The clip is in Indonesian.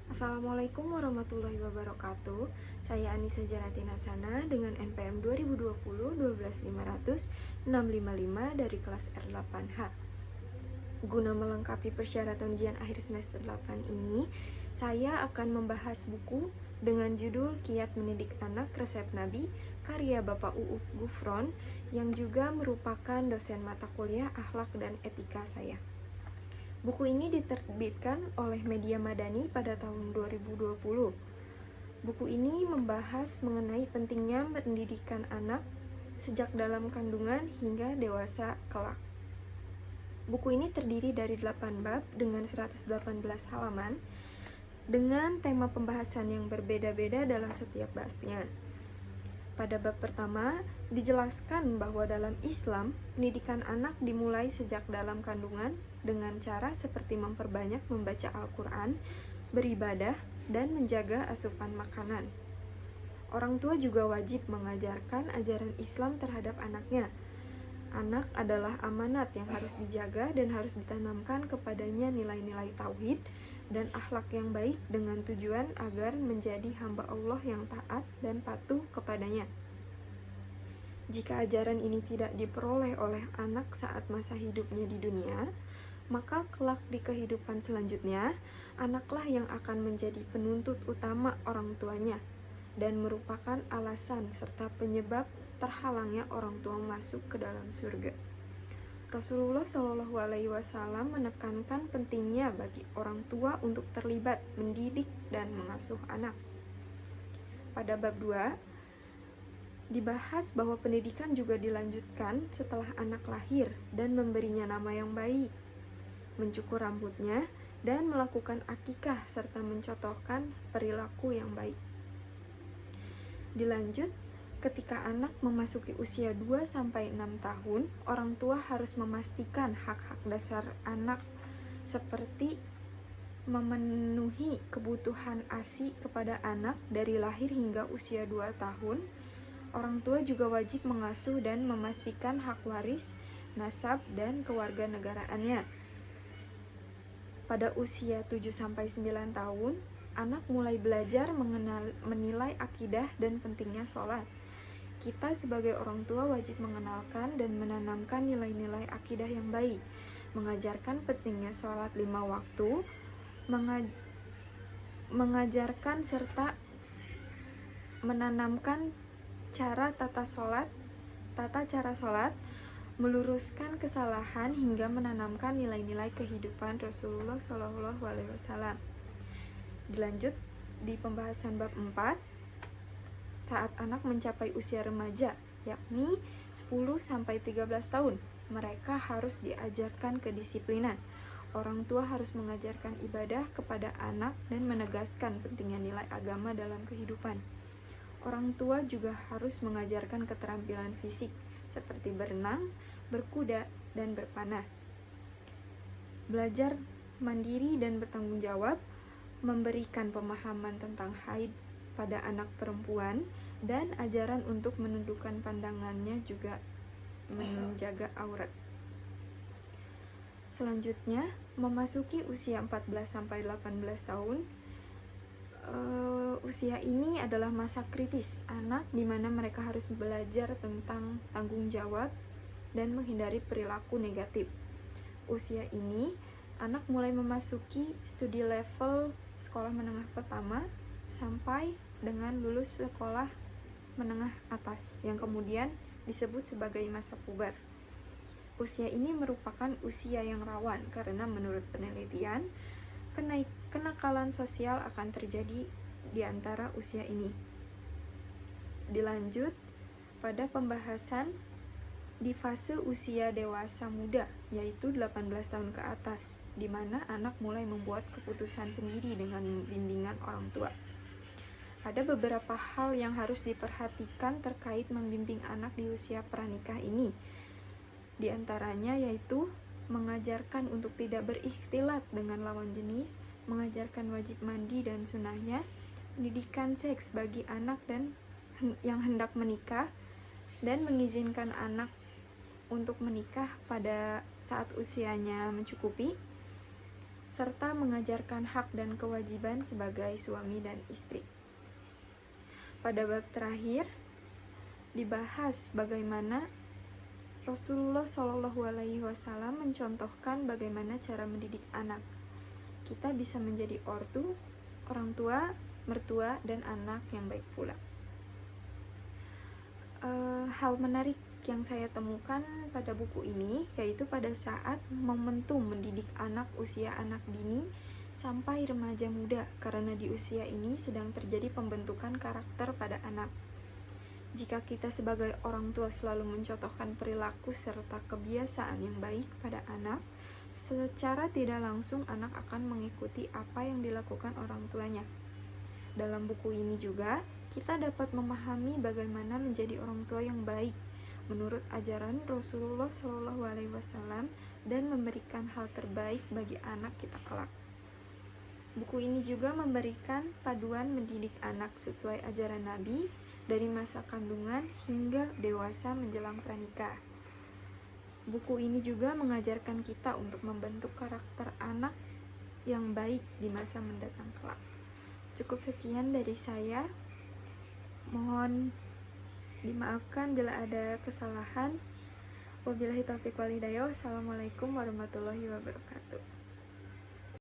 Assalamualaikum warahmatullahi wabarakatuh. Saya Anissa Janatina Sana dengan NPM 2020 12500 655 dari kelas R8H. Guna melengkapi persyaratan ujian akhir semester 8 ini, saya akan membahas buku dengan judul Kiat Mendidik Anak Resep Nabi karya Bapak Uuf Gufron yang juga merupakan dosen mata kuliah akhlak dan etika saya. Buku ini diterbitkan oleh Media Madani pada tahun 2020. Buku ini membahas mengenai pentingnya pendidikan anak sejak dalam kandungan hingga dewasa kelak. Buku ini terdiri dari 8 bab dengan 118 halaman dengan tema pembahasan yang berbeda-beda dalam setiap babnya. Pada bab pertama, dijelaskan bahwa dalam Islam, pendidikan anak dimulai sejak dalam kandungan dengan cara seperti memperbanyak membaca Al-Quran, beribadah, dan menjaga asupan makanan. Orang tua juga wajib mengajarkan ajaran Islam terhadap anaknya. Anak adalah amanat yang harus dijaga dan harus ditanamkan kepadanya nilai-nilai tauhid dan akhlak yang baik dengan tujuan agar menjadi hamba Allah yang taat dan patuh kepadanya. Jika ajaran ini tidak diperoleh oleh anak saat masa hidupnya di dunia, maka kelak di kehidupan selanjutnya, anaklah yang akan menjadi penuntut utama orang tuanya dan merupakan alasan serta penyebab terhalangnya orang tua masuk ke dalam surga. Rasulullah Shallallahu Alaihi Wasallam menekankan pentingnya bagi orang tua untuk terlibat mendidik dan mengasuh anak. Pada bab 2, dibahas bahwa pendidikan juga dilanjutkan setelah anak lahir dan memberinya nama yang baik, mencukur rambutnya, dan melakukan akikah serta mencontohkan perilaku yang baik. Dilanjut, ketika anak memasuki usia 2-6 tahun, orang tua harus memastikan hak-hak dasar anak seperti memenuhi kebutuhan ASI kepada anak dari lahir hingga usia 2 tahun. Orang tua juga wajib mengasuh dan memastikan hak waris, nasab, dan kewarganegaraannya. Pada usia 7-9 tahun, anak mulai belajar menilai akidah dan pentingnya sholat. Kita sebagai orang tua wajib mengenalkan dan menanamkan nilai-nilai akidah yang baik, mengajarkan pentingnya sholat 5 waktu, mengajarkan serta menanamkan tata cara sholat, meluruskan kesalahan hingga menanamkan nilai-nilai kehidupan Rasulullah Shallallahu Alaihi Wasallam. Dilanjut di pembahasan bab 4, saat anak mencapai usia remaja, yakni 10-13 tahun, mereka harus diajarkan kedisiplinan. Orang tua harus mengajarkan ibadah kepada anak dan menegaskan pentingnya nilai agama dalam kehidupan. Orang tua juga harus mengajarkan keterampilan fisik seperti berenang, berkuda, dan berpanah. Belajar mandiri dan bertanggung jawab, memberikan pemahaman tentang haid pada anak perempuan, dan ajaran untuk menundukkan pandangannya juga menjaga aurat. Selanjutnya, memasuki usia 14-18 tahun. Usia ini adalah masa kritis anak di mana mereka harus belajar tentang tanggung jawab dan menghindari perilaku negatif. Usia ini, anak mulai memasuki studi level sekolah menengah pertama sampai dengan lulus sekolah menengah atas yang kemudian disebut sebagai masa puber. Usia ini merupakan usia yang rawan karena menurut penelitian, kenakalan sosial akan terjadi di antara usia ini. Dilanjut pada pembahasan di fase usia dewasa muda, yaitu 18 tahun ke atas, di mana anak mulai membuat keputusan sendiri dengan bimbingan orang tua. Ada beberapa hal yang harus diperhatikan terkait membimbing anak di usia pranikah ini. Di antaranya yaitu mengajarkan untuk tidak berikhtilat dengan lawan jenis, mengajarkan wajib mandi dan sunahnya, pendidikan seks bagi anak dan yang hendak menikah, dan mengizinkan anak untuk menikah pada saat usianya mencukupi, serta mengajarkan hak dan kewajiban sebagai suami dan istri. Pada bab terakhir dibahas bagaimana Rasulullah Shallallahu Alaihi Wasallam mencontohkan bagaimana cara mendidik anak. Kita bisa menjadi orang tua, mertua, dan anak yang baik pula. Hal menarik yang saya temukan pada buku ini yaitu pada saat momentum mendidik anak usia anak dini sampai remaja muda, karena di usia ini sedang terjadi pembentukan karakter pada anak. Jika kita sebagai orang tua selalu mencontohkan perilaku serta kebiasaan yang baik pada anak, secara tidak langsung anak akan mengikuti apa yang dilakukan orang tuanya. Dalam buku ini juga kita dapat memahami bagaimana menjadi orang tua yang baik menurut ajaran Rasulullah Shallallahu Alaihi Wasallam dan memberikan hal terbaik bagi anak kita kelak. Buku ini juga memberikan paduan mendidik anak sesuai ajaran Nabi dari masa kandungan hingga dewasa menjelang pranikah. Buku ini juga mengajarkan kita untuk membentuk karakter anak yang baik di masa mendatang kelak. Cukup sekian dari saya. Mohon dimaafkan bila ada kesalahan. Wabillahi taufiq wal hidayah. Wassalamualaikum warahmatullahi wabarakatuh.